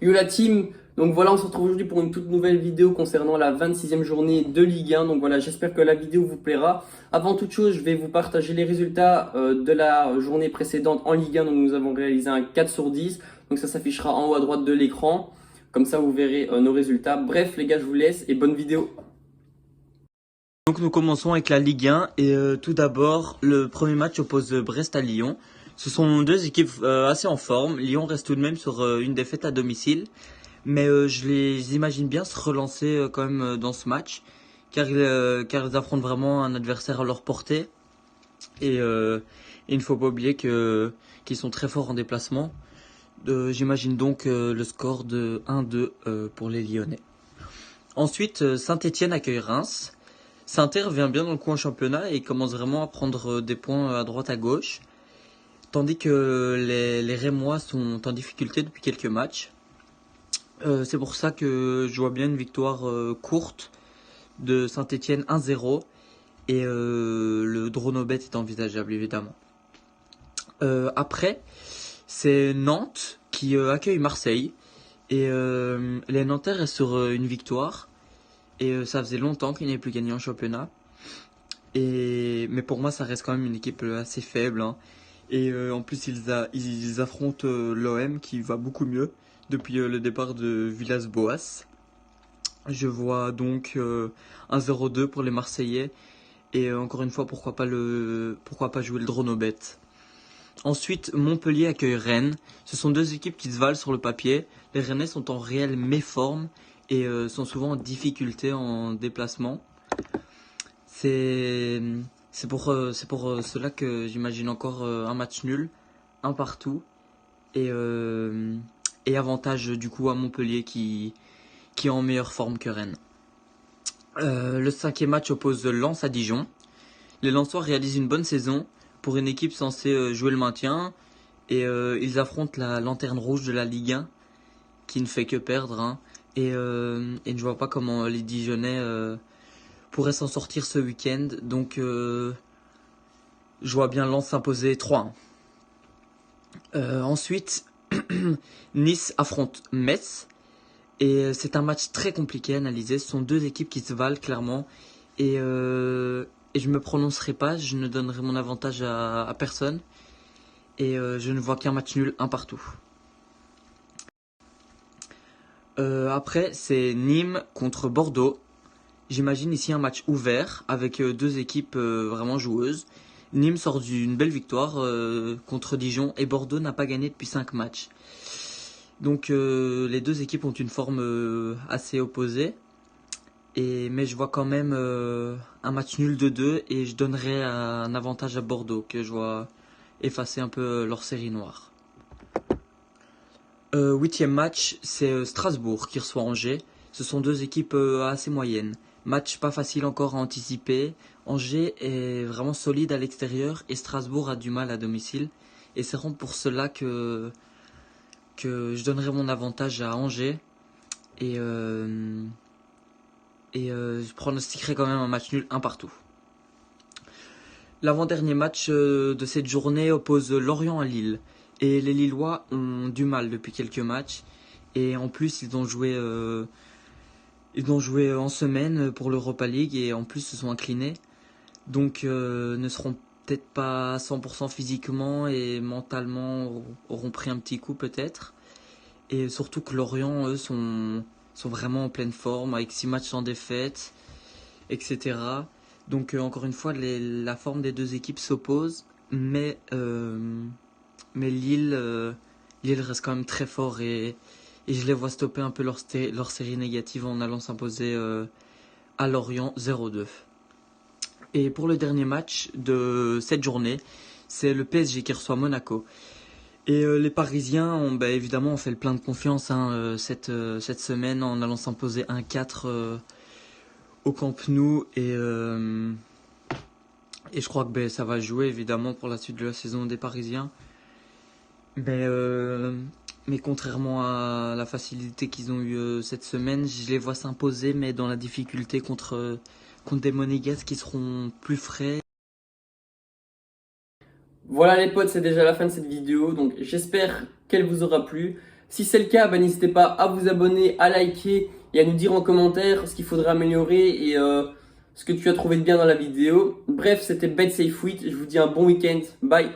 Yo la team, donc voilà, on se retrouve aujourd'hui pour une toute nouvelle vidéo concernant la 26e journée de Ligue 1. Donc voilà, j'espère que la vidéo vous plaira. Avant toute chose, je vais vous partager les résultats de la journée précédente en Ligue 1. Donc nous avons réalisé un 4 sur 10. Donc ça s'affichera en haut à droite de l'écran. Comme ça, vous verrez nos résultats. Bref, les gars, je vous laisse et bonne vidéo. Donc nous commençons avec la Ligue 1 et tout d'abord le premier match oppose Brest à Lyon. Ce sont deux équipes assez en forme. Lyon reste tout de même sur une défaite à domicile, mais je les imagine bien se relancer quand même dans ce match, car ils affrontent vraiment un adversaire à leur portée et il ne faut pas oublier qu'ils sont très forts en déplacement. J'imagine donc le score de 1-2 pour les Lyonnais. Ensuite, Saint-Étienne accueille Reims. Saint-Étienne revient bien dans le coup en championnat et commence vraiment à prendre des points à droite à gauche, tandis que les Rémois sont en difficulté depuis quelques matchs. C'est pour ça que je vois bien une victoire courte de Saint-Étienne 1-0 et le Dronobet est envisageable évidemment. Après, c'est Nantes qui accueille Marseille et les Nantais restent sur une victoire. Et ça faisait longtemps qu'ils n'avaient plus gagné en championnat. Mais pour moi, ça reste quand même une équipe assez faible, hein. Et en plus, ils affrontent l'OM qui va beaucoup mieux depuis le départ de Villas-Boas. Je vois donc un 0-2 pour les Marseillais. Et encore une fois, pourquoi pas jouer le Dronobet. Ensuite, Montpellier accueille Rennes. Ce sont deux équipes qui se valent sur le papier. Les Rennais sont en réelle méforme et sont souvent en difficulté en déplacement. C'est pour cela que j'imagine encore un match nul, un partout, et avantage du coup à Montpellier qui est en meilleure forme que Rennes. Le cinquième match oppose Lens à Dijon. Les Lensois réalisent une bonne saison pour une équipe censée jouer le maintien, et ils affrontent la lanterne rouge de la Ligue 1 qui ne fait que perdre, hein. Et je ne vois pas comment les Dijonnais pourraient s'en sortir ce week-end. Donc je vois bien Lens s'imposer 3-1. Ensuite, Nice affronte Metz. Et c'est un match très compliqué à analyser. Ce sont deux équipes qui se valent clairement. Et je ne me prononcerai pas. Je ne donnerai mon avantage à personne. Et je ne vois qu'un match nul, un partout. Après, c'est Nîmes contre Bordeaux. J'imagine ici un match ouvert avec deux équipes vraiment joueuses. Nîmes sort d'une belle victoire contre Dijon et Bordeaux n'a pas gagné depuis 5 matchs. Donc les deux équipes ont une forme assez opposée. Mais je vois quand même un match nul de 2 et je donnerai un avantage à Bordeaux que je vois effacer un peu leur série noire. Huitième match, c'est Strasbourg qui reçoit Angers. Ce sont deux équipes assez moyennes. Match pas facile encore à anticiper. Angers est vraiment solide à l'extérieur et Strasbourg a du mal à domicile. Et c'est vraiment pour cela que je donnerai mon avantage à Angers. Et je pronostiquerai quand même un match nul, un partout. L'avant-dernier match de cette journée oppose Lorient à Lille. Et les Lillois ont du mal depuis quelques matchs. Et en plus, ils ont joué en semaine pour l'Europa League et en plus se sont inclinés. Donc ne seront peut-être pas à 100% physiquement et mentalement auront pris un petit coup peut-être. Et surtout que Lorient, eux, sont vraiment en pleine forme avec 6 matchs sans défaite, etc. Donc encore une fois, la forme des deux équipes s'oppose. Mais Lille reste quand même très fort et je les vois stopper un peu leur série négative en allant s'imposer à Lorient 0-2. Et pour le dernier match de cette journée, c'est le PSG qui reçoit Monaco. Et les Parisiens ont évidemment fait le plein de confiance cette semaine en allant s'imposer 1-4 au Camp Nou. Et je crois que ça va jouer évidemment pour la suite de la saison des Parisiens. Mais contrairement à la facilité qu'ils ont eue cette semaine, je les vois s'imposer, mais dans la difficulté contre des Monégasques qui seront plus frais. Voilà les potes, c'est déjà la fin de cette vidéo. Donc j'espère qu'elle vous aura plu. Si c'est le cas, bah, n'hésitez pas à vous abonner, à liker et à nous dire en commentaire ce qu'il faudrait améliorer et ce que tu as trouvé de bien dans la vidéo. Bref, c'était Bet Safe With. Je vous dis un bon week-end. Bye.